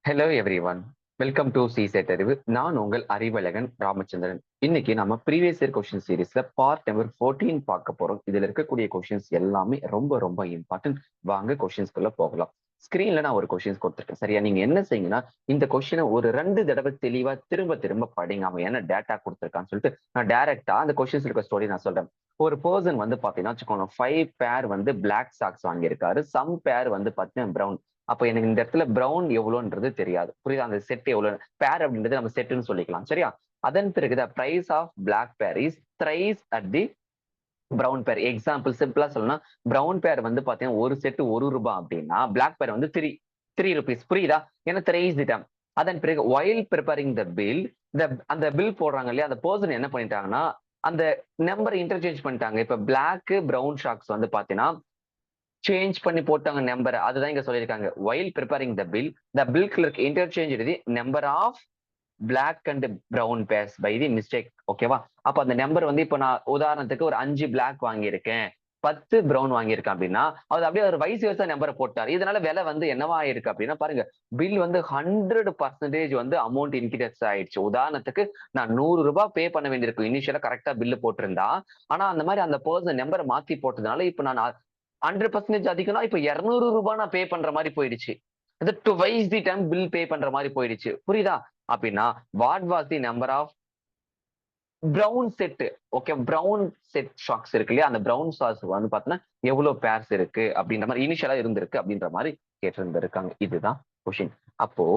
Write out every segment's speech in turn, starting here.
Hello everyone. Welcome to சிசெட் அறிவு. நான் உங்கள் அறிவழகன் ராமச்சந்திரன். இன்னைக்கு நம்ம ப்ரீவியஸ் இயர் கொஸ்டின் சீரீஸ்ல பார்ட் நம்பர் 14 பார்க்க போறோம். இதுல இருக்கக்கூடிய கொஸ்டின்ஸ் எல்லாமே ரொம்ப ரொம்ப இம்பார்ட்டன்ட். வாங்க கொஸ்டின்ஸ்குள்ள போகலாம். ஸ்கிரீன்ல நான் ஒரு கொஸ்டின்ஸ் கொடுத்துருக்கேன். சரியா? நீங்க என்ன செய்யுங்கன்னா, இந்த கொஸ்டினை ஒரு 2 தடவை தெளிவா திரும்ப திரும்ப படிங்க. அவன் என்ன டேட்டா கொடுத்துருக்கான்னு சொல்லிட்டு நான் டைரக்டா அந்த கொஸ்டின்ஸ் இருக்க ஸ்டோரி நான் சொல்றேன். ஒரு பர்சன் வந்து பாத்தீங்கன்னா வச்சுக்கோங்க, 5 பேர் வந்து பிளாக் சாக்ஸ் வாங்கியிருக்காரு. சம் பேர் வந்து பாத்தீங்கன்னா பிரவுன். அப்ப எனக்கு இந்த இடத்துல பிரவுன் எவ்வளோன்றது தெரியாது. புரியுதா? அந்த செட் எவ்வளவு பேர் அப்படின்றது நம்ம செட்னு சொல்லிக்கலாம். சரியா? அதன் பிறகு த பிரைஸ் ஆஃப் பிளாக் பேர் is thrice at the brown பேர். எக்ஸாம்பிள் சிம்பிளா சொல்லணும்னா, பிரவுன் பேர் வந்து பாத்தீங்கன்னா ஒரு செட் ₹1 அப்படின்னா பிளாக் பேர் வந்து த்ரீ ருபீஸ். புரியுதா? ஏன்னா த்ரைஸ் இடம். அதன் பிறகு ஒயில் ப்ரிப்பேரிங் த பில், அந்த பில் போடுறாங்க இல்லையா, அந்த பர்சன் என்ன பண்ணிட்டாங்கன்னா அந்த நம்பர் இன்டர்சேஞ்ச் பண்ணிட்டாங்க. இப்ப பிளாக் பிரவுன் ஷாக்ஸ் வந்து பாத்தீங்கன்னா சேஞ்ச் பண்ணி போட்டாங்க நம்பர். அதுதான் இங்க சொல்லியிருக்காங்க. while preparing the bill, the bill clerk interchanged the number of black and brown pairs by the mistake. ஓகேவா? அப்ப அந்த நம்பர் வந்து இப்ப நான் உதாரணத்துக்கு ஒரு 5 பிளாக் வாங்கியிருக்கேன், 10 பிரவுன் வாங்கியிருக்கேன் அப்படின்னா, அது அப்படியே ஒரு வைஸ் வெர்சா நம்பரை போட்டாரு. இதனால விலை வந்து என்னவா ஆயிருக்கு அப்படின்னா பாருங்க, பில் வந்து 100% வந்து அமௌண்ட் இன்கிரீஸ் ஆயிடுச்சு. உதாரணத்துக்கு நான் ₹100 பே பண்ண வேண்டியிருக்கும். இனிஷியலா கரெக்டா பில்லு போட்டிருந்தா. ஆனா அந்த மாதிரி அந்த பர்சன் நம்பரை மாத்தி போட்டதுனால இப்ப நான் 100% அதிகம்னா இப்ப ₹200 நான் பே பண்ற மாதிரி போயிடுச்சு. அது twice the time bill pay பண்ற மாதிரி போயிடுச்சு. புரியுதா? அப்படின்னா what was the number of brown set. Okay, brown set socks இருக்கு இல்லையா, அந்த பிரவுன் ஷாக்ஸ் வந்து பாத்தீங்கன்னா எவ்வளவு பேர்ஸ் இருக்கு அப்படின்ற மாதிரி இனிஷியலா இருந்திருக்கு அப்படின்ற மாதிரி கேட்டிருந்திருக்காங்க. இதுதான் கொஸ்டின். அப்போ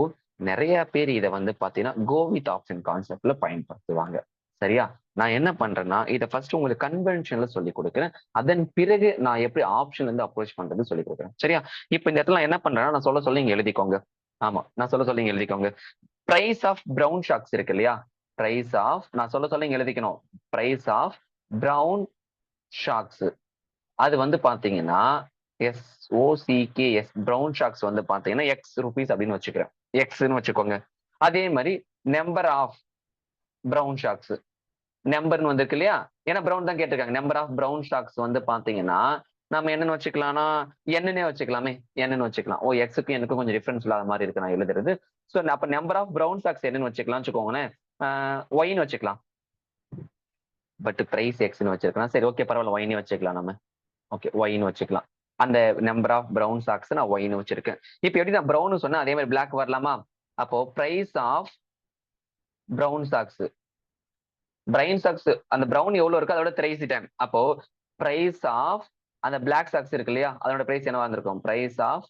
நிறைய பேர் இதை வந்து பாத்தீங்கன்னா கோ வித் ஆப்ஷன் கான்செப்ட்ல பயன்படுத்துவாங்க. சரியா? நான் என்ன பண்றேன்னா இதை ஃபர்ஸ்ட் உங்களுக்கு கன்வென்ஷன்ல சொல்லி கொடுக்குறேன். அதன் பிறகு நான் எப்படி ஆப்ஷன் வந்து அப்ரோச் பண்றது சொல்லி கொடுக்குறேன். சரியா? இப்ப இந்த இடத்துல நான் என்ன பண்றேன்னா, நான் சொல்ல சொல்லி இங்க எழுதிக்கோங்க. ஆமா, நான் சொல்ல சொல்லி இங்க எழுதிக்கோங்க. பிரைஸ் ஆஃப் பிரவுன் ஷாக்ஸ் இருக்கு இல்லையா, பிரைஸ் ஆஃப் நான் சொல்ல சொல்ல இங்க எழுதிக்கணும். பிரைஸ் ஆஃப் பிரவுன் ஷாக்ஸ் அது வந்து பாத்தீங்கன்னா SOCKS பிரவுன் ஷாக்ஸ் வந்து பாத்தீங்கன்னா எக்ஸ் ருபீஸ் அப்படின்னு வச்சுக்கிறேன். எக்ஸ்ன்னு வச்சுக்கோங்க. அதே மாதிரி நம்பர் ஆஃப் பிரவுன் ஷாக்ஸ் நம்பர்னு வந்திருக்கு இல்லையா, ஏன்னா பிரவுன் தான் கேட்டிருக்காங்க. நம்பர் ஆஃப் பிரவுன் ஷாக்ஸ் வந்து பாத்தீங்கன்னா நம்ம என்னன்னு வச்சுக்கலாம்னா என்னன்னே வச்சுக்கலாமே, என்னன்னு வச்சுக்கலாம். எக்ஸுக்கு எனக்கு கொஞ்சம் டிஃபரன்ஸ் இல்லாத மாதிரி இருக்கு நான் எழுதுறது. ஸோ அப்ப நம்பர் ஆஃப் பிரவுன் ஷாக்ஸ் என்னன்னு வச்சுக்கலாம் வச்சுக்கோங்களேன். ஒய்னு வச்சுக்கலாம். பட் பிரைஸ் எக்ஸ்னு வச்சிருக்கலாம். சரி, ஓகே, பரவாயில்ல, ஒய்னு வச்சுக்கலாம் நம்ம. ஓகே, ஒய்னு வச்சுக்கலாம். அந்த நம்பர் ஆஃப் பிரவுன் ஷாக்ஸ் நான் ஒய்னு வச்சிருக்கேன். இப்போ எப்படி நான் பிரவுன் சொன்னா அதே மாதிரி பிளாக் வரலாமா? அப்போ price of brown socks, brown socks அந்த பிரவுன் எவ்வளவு இருக்கு அதோட த்ரைஸ் டைம். அப்போ பிரைஸ் ஆஃப் அந்த பிளாக் சாக்ஸ் இருக்கு இல்லையா, அதோட பிரைஸ் என்னவா இருந்திருக்கும்? பிரைஸ் ஆஃப்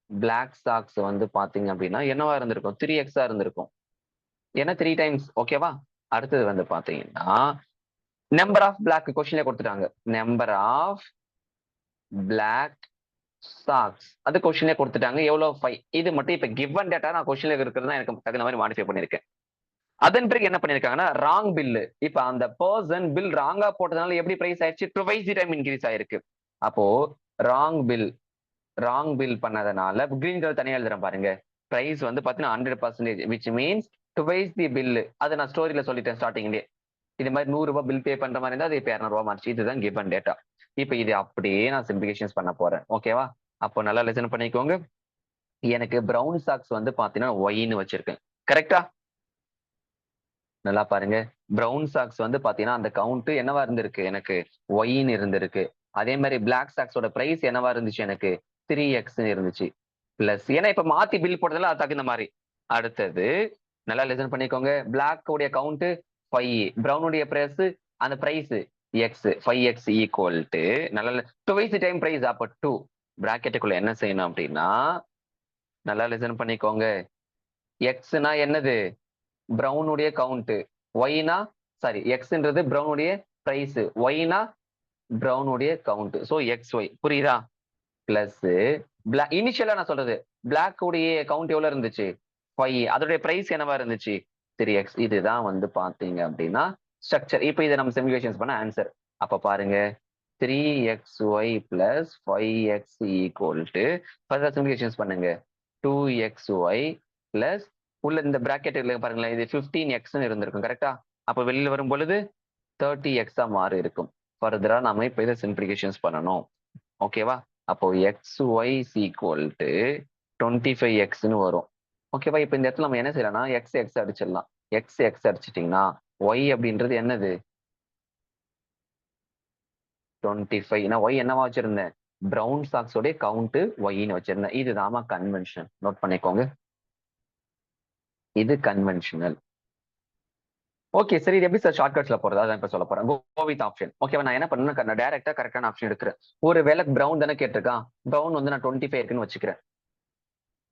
பிளாக் சாக்ஸ் வந்து பாத்தீங்க அப்படின்னா என்னவா இருந்திருக்கும்? 3x இருந்திருக்கும். ஏன்னா 3 டைம்ஸ். ஓகேவா? அடுத்தது வந்து பாத்தீங்கன்னா நம்பர் ஆஃப் பிளாக் கொஸ்டின்ல கொடுத்துட்டாங்க. நம்பர் ஆஃப் பிளாக் சாக்ஸ் அது கொஸ்டின்ல கொடுத்துட்டாங்க. எவ்வளவு? 5. இது மட்டும் இப்ப கிவன் டேட்டா நான் கொஸ்டின்ல இருக்கிறது எனக்கு தகுந்த மாதிரி மாடிஃபை பண்ணிருக்கேன். அதன் பிறகு என்ன பண்ணிருக்காங்கன்னா ராங் பில். இப்ப அந்த பர்சன் பில் ராங்கா போட்டதுனால எப்படி பிரைஸ் ஆயிடுச்சு? டுவைஸ் தி டைம் இன்க்ரீஸ் ஆயிருக்கு. அப்போ ராங் பில் பண்ணதுனால கிரீன் கலர் தனியா எழுதுறேன் பாருங்க. பிரைஸ் வந்து பாத்தீங்கன்னா 100%, which means twice the bill. அதை நான் ஸ்டோரியில சொல்லிட்டேன் ஸ்டார்டிங்லேயே. இது மாதிரி ₹100 பில் பே பண்ற மாதிரி இருந்தா அது இப்ப ₹200 மாறிச்சு. இதுதான் கிவன் டேட்டா. இப்ப இது அப்படியே நான் சிம்பிளிஃபிகேஷன் பண்ண போறேன். ஓகேவா? அப்போ நல்லா லிசன் பண்ணிக்கோங்க. எனக்கு பிரவுன் சாக்ஸ் வந்து பாத்தீங்கன்னா ஒய்னு வச்சிருக்கேன். கரெக்டா? நல்லா பாருங்க. பிரவுன் சாக்ஸ் வந்து பாத்தீங்கன்னா அந்த கவுண்ட் என்னவா இருந்திருக்கு? எனக்கு ஒய்னு இருந்திருக்கு. அதே மாதிரி பிளாக் சாக்ஸோட பிரைஸ் என்னவா இருந்துச்சு? எனக்கு 3x இருந்துச்சு. பிளஸ் ஏன்னா இப்ப மாத்தி பில் போட்டதுல அது தகுந்த மாதிரி. அடுத்தது நல்லா லிசன் பண்ணிக்கோங்க. பிளாக் உடைய கவுண்ட் 5, பிரவுனுடைய பிரைஸ் அந்த price X, 5x equal to நல்லா டுவைஸ் டைம் பிரைஸ். அப்ப 2 பிராக்கெட்டுக்குள்ள என்ன செய்யணும் அப்படின்னா நல்லா லிசன் பண்ணிக்கோங்க. எக்ஸ்னா என்னது? பிரவுனுடைய கவுண்ட். ஒய்னா சாரி, எக்ஸ்ன்றது பிரவுனுடைய பிரைஸ், ஒய்னா பிரவுனுடைய கவுண்ட். So x y. புரியுதா? பிளஸ் இனிஷியலா நான் சொல்றது பிளாக் உடைய கவுண்ட் எவ்வளவு இருந்துச்சு? 5. அதோடைய பிரைஸ் என்னவா இருந்துச்சு? 3x. இதுதான் வந்து பாத்தீங்க அப்படின்னா ஸ்ட்ரக்சர். இப்போ இதை நம்ம சிமுலேஷன்ஸ் பண்ண ஆன்சர். அப்ப பாருங்க, 3xy plus 5x equal to further simulations பண்ணுங்க. 2xy பிளஸ் உள்ள இந்த பிராக்கெட் பாருங்களேன், இது 15x இருந்திருக்கும். கரெக்டா? அப்ப வெளியில வரும் பொழுது 30x மாறி இருக்கும். ஃபர்தரா நம்ம இப்ப இதை சிம்பிளிஃபிகேஷன்ஸ் பண்ணணும். ஓகேவா? அப்போ xy ஈக்குவல் டு 25x வரும். ஓகேவா? இப்ப இந்த இடத்துல நம்ம என்ன செய்யலாம்னா எக்ஸ் எக்ஸ் அடிச்சிடலாம். எக்ஸ் எக்ஸ் அடிச்சிட்டீங்கன்னா ஒய் அப்படின்றது என்னது 25. நான் ஒய் என்னவா வச்சிருந்தேன்? பிரவுன் சாக்ஸோட கவுண்ட் ஒய்ன்னு வச்சிருந்தேன். இதுதாமா கன்வென்ஷன். நோட் பண்ணிக்கோங்க. இது கன்வென்ஷனல். ஓகே சரி, இது எப்படி சார் ஷார்ட்கட்ஸ்ல போறது? அதான் இப்ப சொல்ல போறேன். Go with option. ஓகேவா? நான் என்ன பண்ணேன், நான் டைரக்டா கரெக்டான ஆப்ஷன் எடுக்கிறேன். ஒரு வேலை பிரவுன் தானே கேட்டிருக்கான். பிரவுன் வந்து நான் 25 இருக்குன்னு வச்சுக்கிறேன்.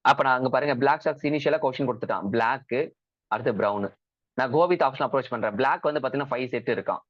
அப்ப நான் அங்க பாருங்க, பிளாக் ஷாக்ஸ் இனிஷியலா கொஸ்டின் கொடுத்துட்டான். பிளாக் அடுத்து பிரவுன். நான் கோ வித் ஆப்ஷன் அப்ரோச் பண்றேன். பிளாக் வந்து பாத்தீங்கன்னா 5 செட் இருக்கான்.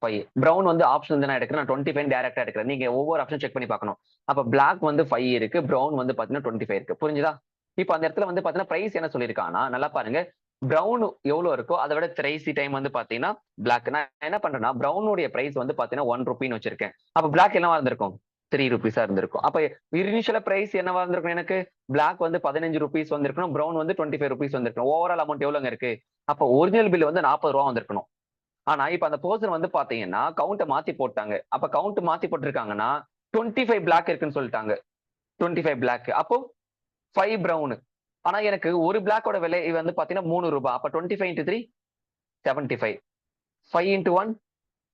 5. பிரவுன் வந்து ஆப்ஷன் வந்து நான் எடுக்கிறேன். நான் 25 டைரக்டா எடுக்கிறேன். நீங்க ஒவ்வொரு ஆப்ஷன் செக் பண்ணி பார்க்கணும். அப்ப பிளாக் வந்து 5 இருக்கு, பிரவுன் வந்து பாத்தீங்கன்னா 25 இருக்கு. புரிஞ்சுதா? இப்ப அந்த இடத்துல வந்து பாத்தீங்கன்னா பிரைஸ் என்ன சொல்லியிருக்கான்னா, நல்லா பாருங்க. பிரவுன் எவ்வளவு இருக்கோ அதை விட த்ரைசி டைம் வந்து பாத்தீங்கன்னா பிளாக். நான் என்ன பண்றேன்னா பிரவுனுடைய பிரைஸ் வந்து பாத்தீங்கன்னா 1 ரூபின்னு வச்சிருக்கேன். அப்ப பிளாக் என்னவா இருந்திருக்கும்? 3 ருபீஸா இருந்திருக்கும். அப்ப இனிஷியலா பிரைஸ் என்னவா இருந்திருக்கும் எனக்கு? பிளாக் வந்து 15 ருபீஸ் வந்திருக்கணும், பிரவுன் வந்து 25 ருபீஸ் வந்திருக்கணும். ஓவரால் அமௌண்ட் எவ்வளவுங்க இருக்கு? அப்ப ஒரிஜினல் பில் வந்து 40 ரூபா வந்திருக்கணும். ஆனா இப்ப அந்த பர்சன் வந்து பாத்தீங்கன்னா கவுண்ட மாத்தி போட்டாங்க. அப்ப கவுண்ட் மாத்தி போட்டிருக்காங்கன்னா 25 பிளாக் இருக்குன்னு சொல்லிட்டாங்க. 25 பிளாக். அப்போ 5 பிரவுன். ஆனா எனக்கு ஒரு பிளாக்கோட விலை வந்து பாத்தீங்கன்னா 3 ரூபாய். அப்ப 25 into 3 75. 5 into 1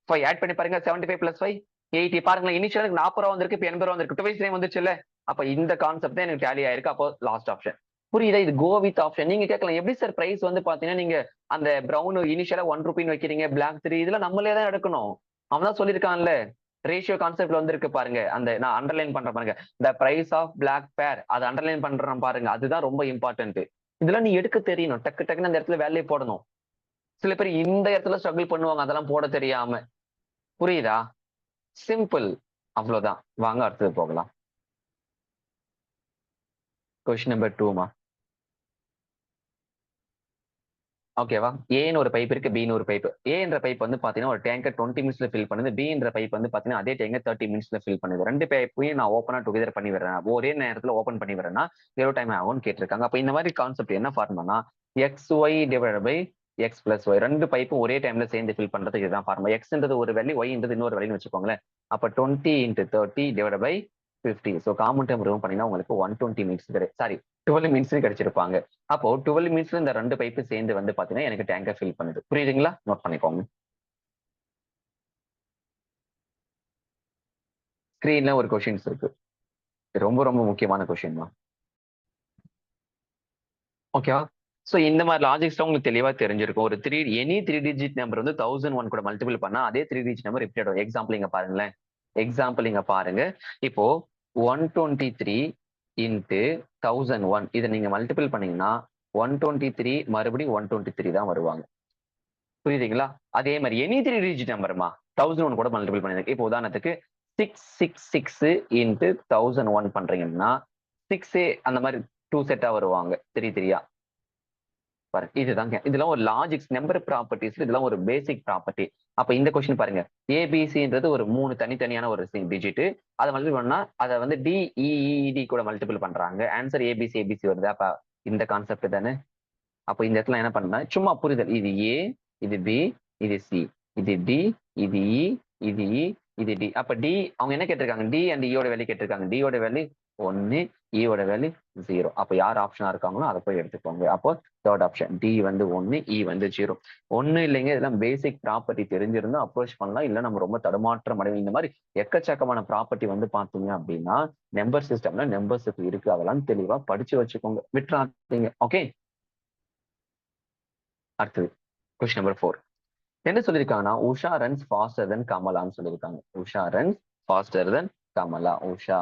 5. ஆட் பண்ணி பாருங்க. 75 plus 5 80. பாருங்களேன், இனிஷியல் 40 ரூபா வந்திருக்கு, இப்ப 80 ரூபா வந்திருக்கு. டுவைஸ் டைம் வந்துருச்சு இல்ல? அப்ப இந்த கான்செப்ட் தான் எனக்கு டேலி ஆயிருக்கு. அப்போ லாஸ்ட் ஆப்ஷன். புரியுதா? இது கோ வித் ஆப்ஷன். நீங்க கேட்கலாம், எப்படி சார் பிரைஸ் வந்து பாத்தீங்கன்னா நீங்க அந்த பிரவுன் இனிஷியலா 1 ரூபின்னு வைக்கிறீங்க, பிளாக் 3, இதெல்லாம் நம்மளே தான் எடுக்கணும். அவன் தான் சொல்லியிருக்கான்ல. ரேஷியோ கான்செப்ட்ல வந்திருக்கு பாருங்க. அந்த நான் அண்டர்லைன் பண்றேன் பாருங்க. த பிரைஸ் ஆஃப் பிளாக் பேர், அதை அண்டர்லைன் பண்றேன் பாருங்க. அதுதான் ரொம்ப இம்பார்ட்டன்ட். இதெல்லாம் நீ எடுக்க தெரியணும். டக்கு டக்குன்னு அந்த இடத்துல வேலையை போடணும். சில பேர் இந்த இடத்துல ஸ்ட்ரகிள் பண்ணுவாங்க, அதெல்லாம் போட தெரியாம. புரியுதா? சிம்பிள். அவ்வளவுதான். வாங்க அடுத்தது போகலாம். கொஸ்டின் நம்பர் 2மா. ஓகேவா? ஏன்னு ஒரு பைப் இருக்கு, பின்னு ஒரு பைப். ஏ என்ற பைப் வந்து பாத்தீங்கன்னா ஒரு டேங்கர் 20 மினிட்ஸ்ல ஃபில் பண்ணுது. பி என்ற பைப் வந்து பாத்தீங்கன்னா அதே டேங்கர் 30 மினிட்ஸ்ல ஃபில் பண்ணுது. ரெண்டு பைப்பையும் நான் ஓப்பனா டுகெதர் பண்ணி விடுறேன். ஒரே நேரத்துல ஓப்பன் பண்ணி விடுறேன்னா எவ்வளவு டைம் ஆகும்னு கேட்டிருக்காங்க. அப்ப இந்த மாதிரி கான்செப்ட் என்ன ஃபார்முலானா x y divide by x plus y. ரெண்டு பைப்பும் ஒரே டைம்ல சேர்ந்து ஃபில் பண்றதுக்கு இதுதான் ஃபார்முலா. எக்ஸ்ன்றது ஒரு வேல்யூ, ஒய்ன்றது இன்னொரு வேல்யூன்னு வச்சுக்கோங்களேன். அப்ப 20 into 30 divide by 50. So common time remove பண்ணீங்கன்னா உங்களுக்கு 120 மினிட்ஸ் சாரி 12 மினிட்ஸ் கிடைச்சிருப்பாங்க. அப்போ 12 மினிட்ஸ்ல இந்த ரெண்டு பைப்பு சேர்ந்து வந்து பாத்தீங்கன்னா எனக்கு டேங்கை ஃபில் பண்ணுது. புரியுதுங்களா? நோட் பண்ணிக்கோங்க. ஸ்கிரீன்ல ஒரு கொஸ்டின்ஸ் இருக்கு. ரொம்ப ரொம்ப முக்கியமான கொஸ்டின் தான். ஓகேவா? சோ இந்த மாதிரி லாஜிக்ஸ் உங்களுக்கு தெளிவா தெரிஞ்சிருக்கும். ஒரு எனி 3 டிஜிட் நம்பர் வந்து 1001 கூட மல்டிபிள் பண்ணா அதே 3 டிஜிட் நம்பர் ரிப்பீட் ஆகும். எக்ஸாம்பிள் இங்க பாருங்களேன். எக்ஸாம்பிள் இங்க பாருங்க. இப்போ 123 இன்ட்டு 1001 இதை நீங்க மல்டிபிள் பண்ணீங்கன்னா 123 மறுபடியும் 123 தான் வருவாங்க. புரியுதுங்களா? அதே மாதிரி எனி 3 டிஜிட் நம்பர்மா 1001 கூட மல்டிபிள் பண்ணிருக்கு. இப்போ உதாரணத்துக்கு 666 இன்ட்டு 1001 பண்றீங்கன்னா 6 அந்த மாதிரி 2 செட்டா வருவாங்க. 3 3யா. பாருங்க, இதுதாங்க. இதெல்லாம் ஒரு லாஜிக்ஸ், நம்பர் ப்ராப்பர்ட்டிஸ். இதெல்லாம் ஒரு பேசிக் ப்ராப்பர்ட்டி. அப்ப இந்த கொஸ்டின் பாருங்க. ஏபிசின்றது ஒரு 3 தனித்தனியான ஒரு டிஜிட். அதை மல்டிபிள் பண்ணா அதை வந்து டிஇஇடி கூட மல்டிபிள் பண்றாங்க. ஆன்சர் ஏபிசி ஏபிசி வருது. அப்ப இந்த கான்செப்ட் தானே. அப்ப இந்த இடத்துல என்ன பண்ணா சும்மா புரிதல். இது ஏ, இது பி, இது சி, இது டி, இது இ, இது இ, இது டி. அப்ப டி அவங்க என்ன கேட்டிருக்காங்க? டி அண்ட் இயோட வேல்யூ கேட்டிருக்காங்க. டியோட வேல்யூ 1, இயோட வேல்யூ 0. அப்ப யார் ஆப்ஷனா இருக்காங்களோ அதை போய் எடுத்துக்கோங்க. அப்போ தேர்ட் ஆப்ஷன் டி வந்து 1, இ வந்து 0. ஒண்ணு இல்லைங்க, இதெல்லாம் பேசிக் ப்ராப்பர்ட்டி தெரிஞ்சிருந்தா அப்ரோச் பண்ணலாம். இல்ல நம்ம ரொம்ப தடுமாற்றம் அடையும். இந்த மாதிரி எக்கச்சக்கமான ப்ராப்பர்ட்டி வந்து பாத்தீங்க அப்படின்னா நம்பர் சிஸ்டம்ல நம்பர்ஸுக்கு இருக்கு. அதெல்லாம் தெளிவா படிச்சு வச்சுக்கோங்க, விட்டுறாதீங்க. ஓகே, அடுத்தது கொஸ்டின் நம்பர் 4. என்ன சொல்லியிருக்காங்கன்னா உஷா ரன்ஸ் ஃபாஸ்டர் தென் கமலான்னு சொல்லியிருக்காங்க. Usha runs faster than Kamala. Usha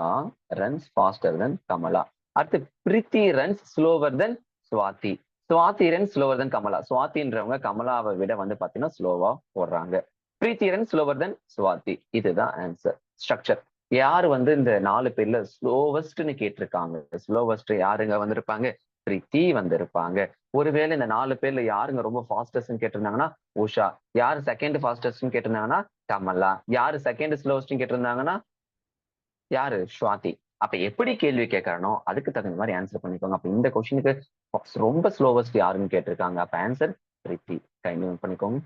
runs faster than Kamala. அடுத்து பிரீத்தி ரன்ஸ் ஸ்லோவர் தென் சுவாதி. சுவாதி ரன்ஸ் ஸ்லோவர் தென் கமலா. சுவாதின்றவங்க கமலாவை விட வந்து பாத்தீங்கன்னா ஸ்லோவா ஓடுறாங்க. பிரீத்தி ரன்ஸ் ஸ்லோவர் தென் சுவாதி. இதுதான் ஆன்சர். ஸ்ட்ரக்சர். யாரு வந்து இந்த 4 பேர்ல ஸ்லோவஸ்ட்னு கேட்டிருக்காங்க? ஸ்லோவஸ்ட் யாருங்க வந்திருப்பாங்க? பிரீத்தி வந்திருப்பாங்க. ஒருவேளை இந்த 4 பேர்ல யாருங்க ரொம்ப ஃபாஸ்டஸ்ட்னு கேட்டிருந்தாங்கன்னா உஷா. யாரு செகண்ட் ஃபாஸ்டஸ்ட்னு கேட்டிருந்தாங்கன்னா கமலா. யாரு செகண்ட் ஸ்லோவஸ்ட்னு கேட்டிருந்தாங்கன்னா யாரு? சுவாதி. அப்ப எப்படி கேள்வி கேட்கறனோ அதுக்கு தகுந்த மாதிரி ஆன்சர் பண்ணிக்கோங்க. அப்ப இந்த கொஸ்டினுக்கு ரொம்ப ஸ்லோவஸ்ட் யாருன்னு கேட்டிருக்காங்க. அப்ப ஆன்சர் பிரீத்தி. கைண்ட் நோட் பண்ணிக்கோங்க.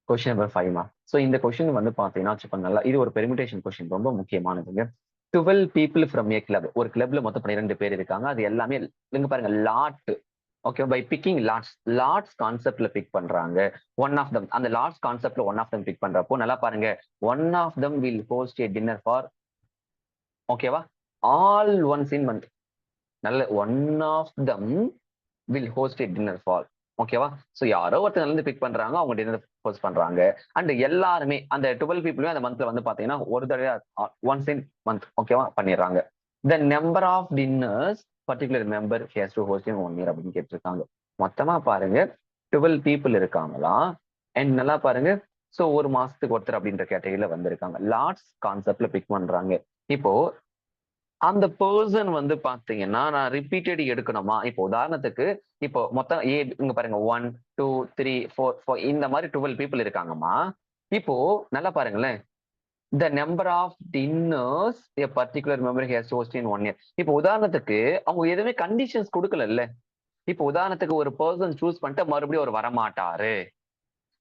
கொஸ்டின் நம்பர் 5மா. சோ இந்த கொஸ்டின் வந்து பாத்தீங்கன்னா வச்சுக்கோங்க, நல்லா இது ஒரு பெர்மிட்டேஷன் கொஸ்டின், ரொம்ப முக்கியமானதுங்க. 12 people from a club. ஒரு கிளப்ல மொத்தம் 12 பேர் இருக்காங்க. அது எல்லாமே இங்க பாருங்க lot. Okay, by picking lots கான்செப்ட்ல பிக் பண்றாங்க. ஒன் ஆஃப் தம் அந்த லாட்ஸ் கான்செப்ட்ல ஒன் ஆஃப் தம் பிக் பண்றப்போ நல்லா பாருங்க, one of them will host a dinner for, ஓகேவா, ஆல் ஒன்ஸ் இன் மந்த். நல்ல one of them will host a dinner for, ஓகேவா. ஸோ யாரோ ஒருத்தர் இருந்து பிக் பண்றாங்க, அவங்க டின்னர் ஹோஸ்ட் பண்றாங்க. அண்ட் எல்லாருமே அந்த 12 பீப்புளுமே அந்த மந்த்ல வந்து பாத்தீங்கன்னா ஒரு தடவை ஒன்ஸ் இன் மந்த், ஓகேவா, பண்ணிடுறாங்க. The number of dinners particular member has to host in 1 year அப்படின்னு கேட்டிருக்காங்க. மொத்தமா பாருங்க 12 பீப்புள் இருக்காங்களா. அண்ட் நல்லா பாருங்க, ஸோ ஒரு மாசத்துக்கு ஒருத்தர் அப்படின்ற கேட்டகரியில வந்திருக்காங்க. லாட்ஸ் கான்செப்ட்ல பிக் பண்றாங்க. இப்போ அந்த பர்சன் வந்து பாத்தீங்கன்னா நான் ரிப்பீட்டட் எடுக்கணுமா? இப்போ உதாரணத்துக்கு இப்போ மொத்தம் இங்க பாருங்க 1 2 3 4 4 இந்த மாதிரி 12 பீப்புள் இருக்காங்கம்மா. இப்போ நல்லா பாருங்களேன், the number of dinners a particular member has host in 1 year. இப்போ உதாரணத்துக்கு அவங்க எதுவுமே கண்டிஷன்ஸ் கொடுக்கல. இப்போ உதாரணத்துக்கு ஒரு பர்சன் சூஸ் பண்ணிட்டு மறுபடியும் அவர் வரமாட்டாரு,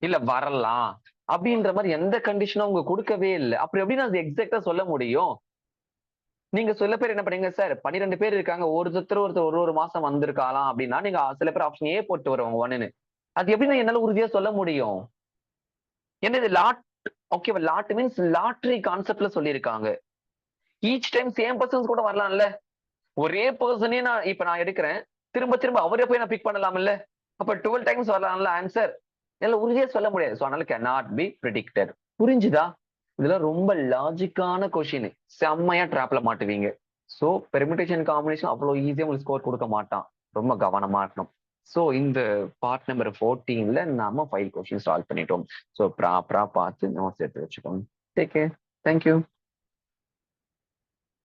இல்ல வரலாம் அப்படின்ற மாதிரி எந்த கண்டிஷனும் அவங்க கொடுக்கவே இல்லை. அப்படி எப்படி நான் எக்ஸாக்டா சொல்ல முடியும்? நீங்க சில பேர் என்ன பண்ணீங்க சார், 12 பேர் இருக்காங்க, ஒருத்தர் ஒரு மாசம் வந்திருக்கலாம் அப்படின்னா நீங்க சில பேர் ஆப்ஷன் ஏ போட்டு வருவாங்க 1ன்னு. அது எப்படி நான் என்னால உறுதியா சொல்ல முடியும்? என்ன இது லாட்? ஓகேவா, லாட் மீன்ஸ் லாட்டரி கான்செப்ட்ல சொல்லியிருக்காங்க. ஈச் டைம் சேம் பர்சன்ஸ் கூட வரலாம்ல. ஒரே பர்சனே நான் எடுக்கிறேன், திரும்ப திரும்ப அவரே போய் நான் பிக் பண்ணலாம்ல. அப்ப 12 டைம்ஸ் வரலாம்ல ஆன்சர். என்னால உறுதியா சொல்ல முடியாது. சோ அதனால cannot be predicted. புரிஞ்சுதா? இதெல்லாம் ரொம்ப லாஜிக்கான கொஸ்டின். செம்மையா ட்ராப்ல மாட்டுவீங்க. சோ பெர்முடேஷன் காம்பினேஷன் அவ்வளவு ஈஸியா உங்களுக்கு ஸ்கோர் கொடுக்க மாட்டான். ரொம்ப கவனமா இருக்கணும். சோ இந்த பார்ட் நம்பர் 14ல நாம 5 கொஸ்டின் சால்வ் பண்ணிட்டோம். சோ ப்ராப்பரா பார்த்து நோட்ஸ் எடுத்து வச்சுக்கோங்க. Take care. தேங்க்யூ.